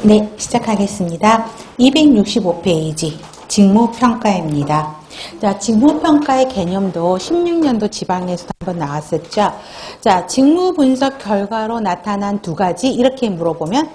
네, 시작하겠습니다. 265페이지 직무평가입니다. 자, 직무평가의 개념도 16년도 지방에서도 한번 나왔었죠. 자, 직무분석 결과로 나타난 두 가지 이렇게 물어보면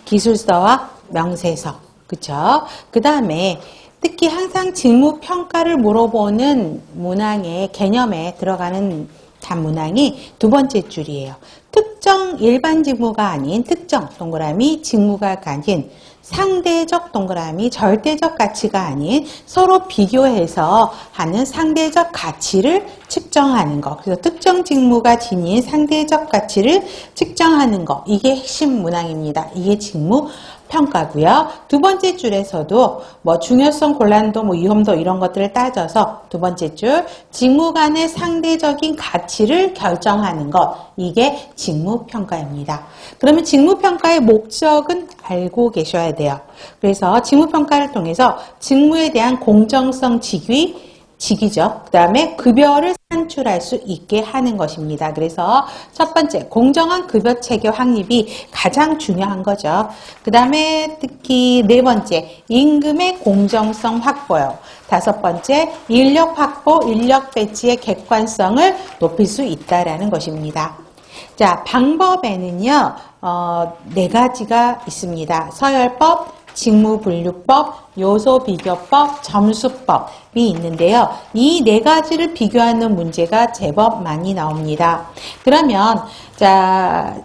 기술서와 명세서, 그쵸? 그 다음에 특히 항상 직무평가를 물어보는 문항의 개념에 들어가는 단문항이 두 번째 줄이에요. 특정 일반 직무가 아닌 특정 동그라미 직무가 가진 상대적 동그라미 절대적 가치가 아닌 서로 비교해서 하는 상대적 가치를 측정하는 것. 그래서 특정 직무가 지닌 상대적 가치를 측정하는 것. 이게 핵심 문항입니다. 이게 직무 평가고요. 두 번째 줄에서도 뭐 중요성, 곤란도, 뭐 위험도 이런 것들을 따져서 두 번째 줄 직무 간의 상대적인 가치를 결정하는 것. 이게 직무평가입니다. 그러면 직무평가의 목적은 알고 계셔야 돼요. 그래서 직무평가를 통해서 직무에 대한 공정성 직위죠. 그 다음에 급여를 산출할 수 있게 하는 것입니다. 그래서 첫 번째, 공정한 급여 체계 확립이 가장 중요한 거죠. 그 다음에 특히 네 번째, 임금의 공정성 확보요. 다섯 번째, 인력 확보, 인력 배치의 객관성을 높일 수 있다라는 것입니다. 자, 방법에는요, 네 가지가 있습니다. 서열법, 직무분류법, 요소비교법, 점수법이 있는데요. 이 네 가지를 비교하는 문제가 제법 많이 나옵니다. 그러면 자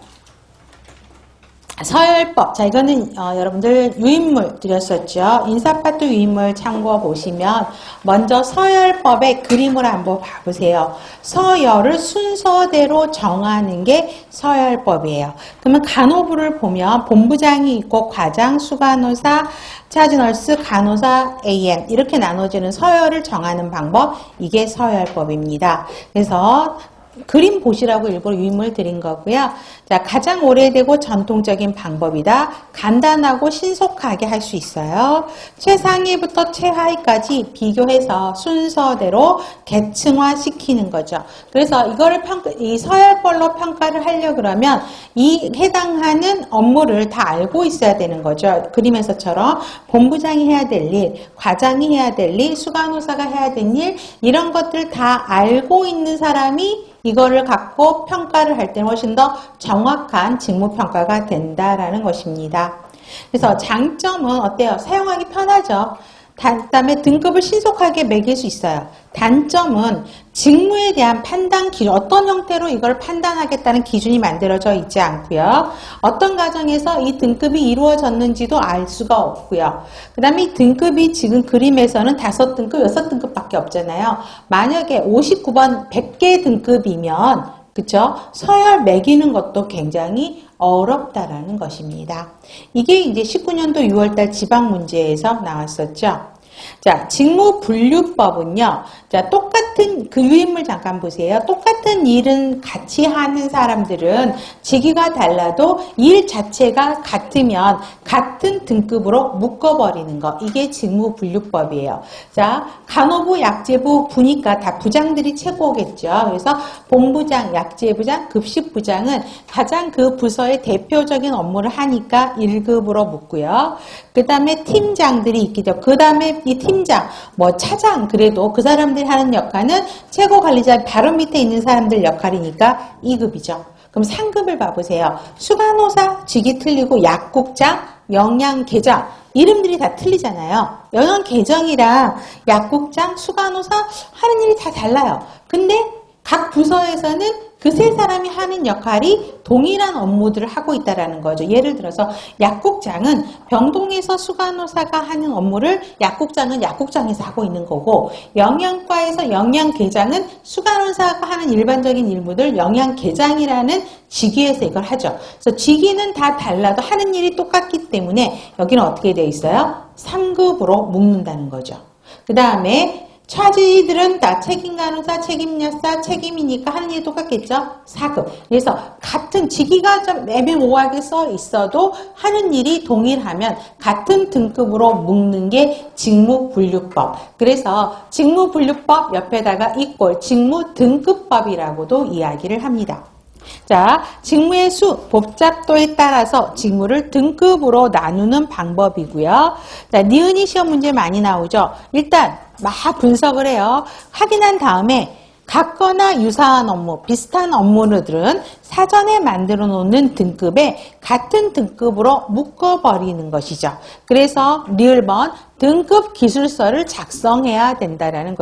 서열법, 자 이거는 여러분들 유인물 드렸었죠. 인사파트 유인물 참고 보시면 먼저 서열법의 그림을 한번 봐보세요. 서열을 순서대로 정하는 게 서열법이에요. 그러면 간호부를 보면 본부장이 있고 과장, 수간호사, 차주널스, 간호사, AM 이렇게 나눠지는 서열을 정하는 방법, 이게 서열법입니다. 그래서 그림 보시라고 일부러 유인물 드린 거고요. 자, 가장 오래되고 전통적인 방법이다. 간단하고 신속하게 할 수 있어요. 최상위부터 최하위까지 비교해서 순서대로 계층화 시키는 거죠. 그래서 이거를 이 서열별로 평가를 하려 그러면 이 해당하는 업무를 다 알고 있어야 되는 거죠. 그림에서처럼 본부장이 해야 될 일, 과장이 해야 될 일, 수간호사가 해야 될 일, 이런 것들 다 알고 있는 사람이 이거를 갖고 평가를 할 때는 훨씬 더 정확한 직무평가가 된다라는 것입니다. 그래서 장점은 어때요? 사용하기 편하죠. 그다음에 등급을 신속하게 매길 수 있어요. 단점은 직무에 대한 판단 기준, 어떤 형태로 이걸 판단하겠다는 기준이 만들어져 있지 않고요. 어떤 과정에서 이 등급이 이루어졌는지도 알 수가 없고요. 그 다음에 이 등급이 지금 그림에서는 5등급, 6등급밖에 없잖아요. 만약에 59번 100개 등급이면 그쵸? 서열 매기는 것도 굉장히 어렵다라는 것입니다. 이게 이제 19년도 6월달 지방문제에서 나왔었죠. 자, 직무분류법은요. 자, 똑같은 그 유인물 잠깐 보세요. 똑같은 일은 같이 하는 사람들은 직위가 달라도 일 자체가 같으면 같은 등급으로 묶어버리는 거. 이게 직무분류법이에요. 자, 간호부, 약제부 부니까 다 부장들이 최고겠죠. 그래서 본부장, 약제부장, 급식부장은 가장 그 부서의 대표적인 업무를 하니까 1급으로 묶고요. 그 다음에 팀장들이 있겠죠. 그 다음에 이 팀장, 뭐 차장, 그래도 그 사람들이 하는 역할은 최고 관리자 바로 밑에 있는 사람들 역할이니까 2급이죠. 그럼 3급을 봐보세요. 수간호사 직이 틀리고 약국장, 영양계장 이름들이 다 틀리잖아요. 영양계정이랑 약국장, 수간호사 하는 일이 다 달라요. 근데 각 부서에서는 그 세 사람이 하는 역할이 동일한 업무들을 하고 있다는 거죠. 예를 들어서 약국장은 병동에서 수간호사가 하는 업무를 약국장은 약국장에서 하고 있는 거고, 영양과에서 영양계장은 수간호사가 하는 일반적인 일무들 영양계장이라는 직위에서 이걸 하죠. 그래서 직위는 다 달라도 하는 일이 똑같기 때문에 여기는 어떻게 되어 있어요? 3급으로 묶는다는 거죠. 그 다음에 차지들은 다 책임간호사, 책임여사, 책임이니까 하는 일이 똑같겠죠? 4급. 그래서 같은 직위가 좀 애매모호하게 써 있어도 하는 일이 동일하면 같은 등급으로 묶는 게 직무분류법. 그래서 직무분류법 옆에다가 직무등급법이라고도 이야기를 합니다. 자, 직무의 수, 복잡도에 따라서 직무를 등급으로 나누는 방법이고요. 자, 니은이 시험 문제 많이 나오죠. 일단 막 분석을 해요. 확인한 다음에 같거나 유사한 업무, 비슷한 업무들은 사전에 만들어 놓는 등급에 같은 등급으로 묶어버리는 것이죠. 그래서 리을번 등급 기술서를 작성해야 된다라는 것이죠.